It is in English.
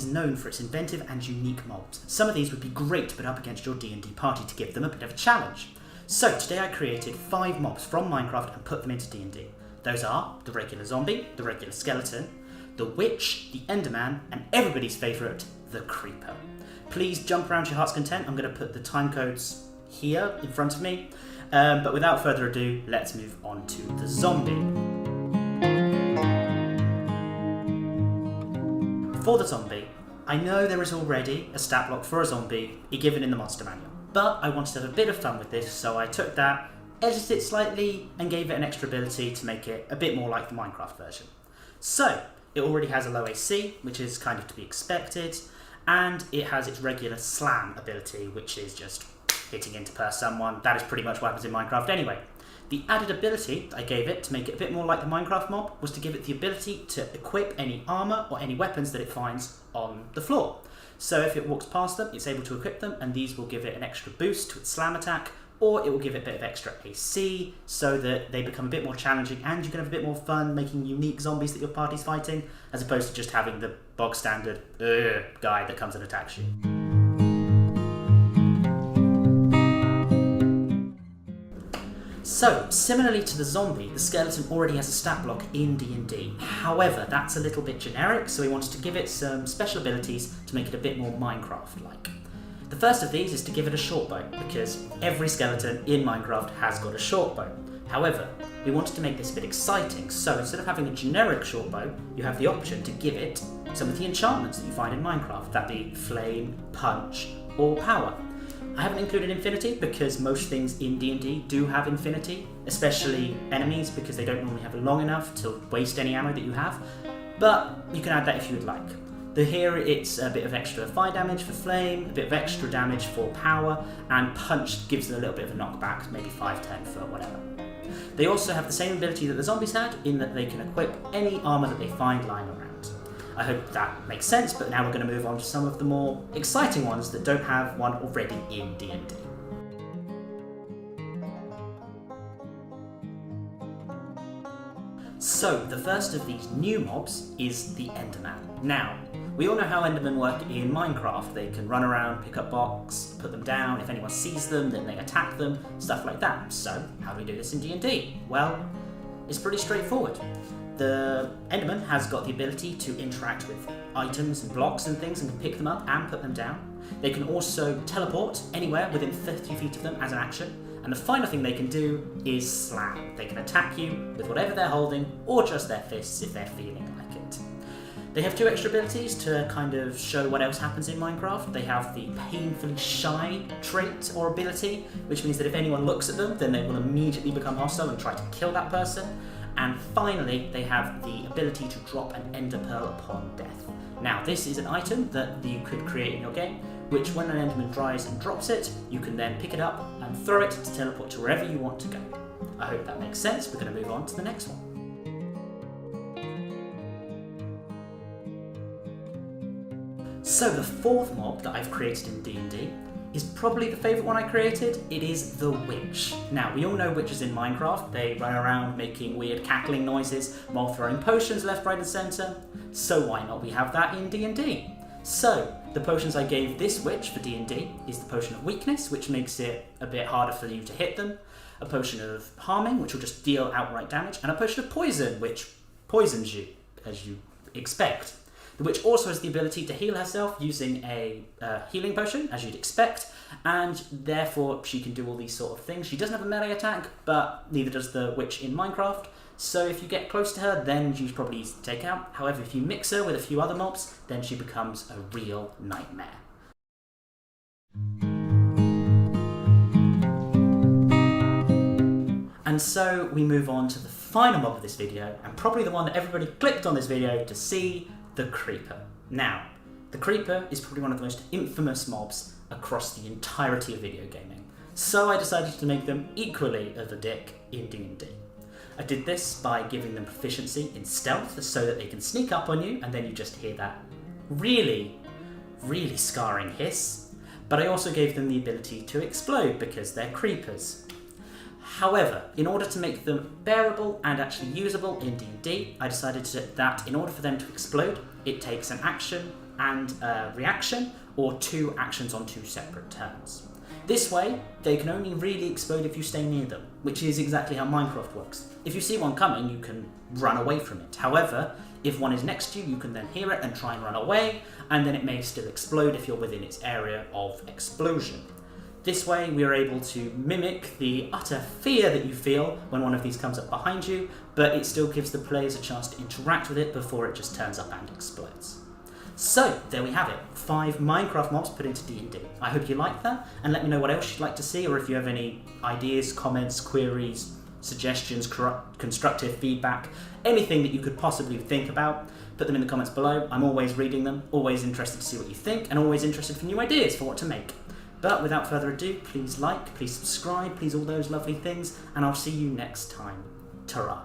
is known for its inventive and unique mobs. Some of these would be great to put up against your D&D party to give them a bit of a challenge. So today I created 5 mobs from Minecraft and put them into D&D. Those are the regular zombie, the regular skeleton, the witch, the enderman, and everybody's favourite, the creeper. Please jump around to your heart's content. I'm going to put the time codes here in front of me. But without further ado, let's move on to the zombie. For the zombie, I know there is already a stat block for a zombie given in the monster manual, but I wanted to have a bit of fun with this, so I took that, edited it slightly, and gave it an extra ability to make it a bit more like the Minecraft version. So, it already has a low AC, which is kind of to be expected, and it has its regular slam ability, which is just hitting into someone. That is pretty much what happens in Minecraft anyway. The added ability I gave it to make it a bit more like the Minecraft mob was to give it the ability to equip any armour or any weapons that it finds on the floor. So if it walks past them, it's able to equip them, and these will give it an extra boost to its slam attack, or it will give it a bit of extra AC so that they become a bit more challenging and you can have a bit more fun making unique zombies that your party's fighting, as opposed to just having the bog standard guy that comes and attacks you. So, similarly to the zombie, the skeleton already has a stat block in D&D. However, that's a little bit generic, so we wanted to give it some special abilities to make it a bit more Minecraft-like. The first of these is to give it a short bow, because every skeleton in Minecraft has got a short bow. However, we wanted to make this a bit exciting, so instead of having a generic short bow, you have the option to give it some of the enchantments that you find in Minecraft, that be flame, punch, or power. I haven't included infinity because most things in D&D do have infinity, especially enemies, because they don't normally have long enough to waste any ammo that you have, but you can add that if you would like. Here it's a bit of extra fire damage for flame, a bit of extra damage for power, and punch gives them a little bit of a knockback, maybe 5, 10 foot, whatever. They also have the same ability that the zombies had, in that they can equip any armour that they find lying around. I hope that makes sense, but now we're going to move on to some of the more exciting ones that don't have one already in D&D. So, the first of these new mobs is the Enderman. Now, we all know how Endermen work in Minecraft. They can run around, pick up blocks, put them down. If anyone sees them, then they attack them, stuff like that. So, how do we do this in D&D? Well, it's pretty straightforward. The Enderman has got the ability to interact with items and blocks and things and can pick them up and put them down. They can also teleport anywhere within 30 feet of them as an action. And the final thing they can do is slam. They can attack you with whatever they're holding or just their fists if they're feeling like it. They have 2 extra abilities to kind of show what else happens in Minecraft. They have the painfully shy trait or ability, which means that if anyone looks at them, then they will immediately become hostile and try to kill that person. And finally, they have the ability to drop an ender pearl upon death. Now, this is an item that you could create in your game, which when an enderman dies and drops it, you can then pick it up and throw it to teleport to wherever you want to go. I hope that makes sense. We're going to move on to the next one. So the 4th mob that I've created in D&D is probably the favourite one I created. It is the witch. Now, we all know witches in Minecraft. They run around making weird cackling noises while throwing potions left, right and centre. So why not we have that in D&D? So, the potions I gave this witch for D&D is the potion of weakness, which makes it a bit harder for you to hit them, a potion of harming, which will just deal outright damage, and a potion of poison, which poisons you, as you expect. The witch also has the ability to heal herself using a healing potion, as you'd expect, and therefore she can do all these sort of things. She doesn't have a melee attack, but neither does the witch in Minecraft, so if you get close to her, then she's probably easy to take out. However, if you mix her with a few other mobs, then she becomes a real nightmare. And so we move on to the final mob of this video, and probably the one that everybody clicked on this video to see, the creeper. Now, the creeper is probably one of the most infamous mobs across the entirety of video gaming, so I decided to make them equally of a dick in D&D. I did this by giving them proficiency in stealth so that they can sneak up on you and then you just hear that really, really scarring hiss, but I also gave them the ability to explode because they're creepers. However, in order to make them bearable and actually usable in D&D, I decided that in order for them to explode, it takes an action and a reaction, or 2 actions on 2 separate turns. This way, they can only really explode if you stay near them, which is exactly how Minecraft works. If you see one coming, you can run away from it. However, if one is next to you, you can then hear it and try and run away, and then it may still explode if you're within its area of explosion. This way, we are able to mimic the utter fear that you feel when one of these comes up behind you, but it still gives the players a chance to interact with it before it just turns up and explodes. So, there we have it, 5 Minecraft mobs put into D&D. I hope you like that, and let me know what else you'd like to see, or if you have any ideas, comments, queries, suggestions, constructive feedback, anything that you could possibly think about, put them in the comments below. I'm always reading them, always interested to see what you think, and always interested for new ideas for what to make. But without further ado, please like, please subscribe, please all those lovely things, and I'll see you next time. Ta-ra.